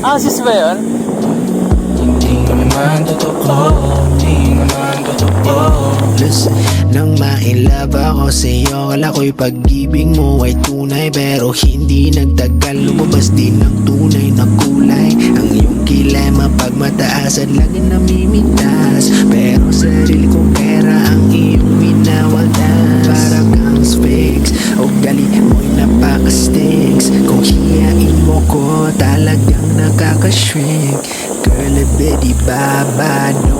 Asis ba yun? Hindi naman totoo. Listen, nang ma-inlove ako sa'yo, kala ko'y pag-ibig mo ay tunay, pero hindi nagtagal, lumabas din ang tunay na kulay. Ang iyong kilay mapagmataas at lagi namimitas, pero sarili kong pera ang iyong minawaldas. Para kang Sphinx, ugali mo'y napaka-stinks. Kung hiyain mo ko, talagang nakaka-shrink. Girl, baby, baba, no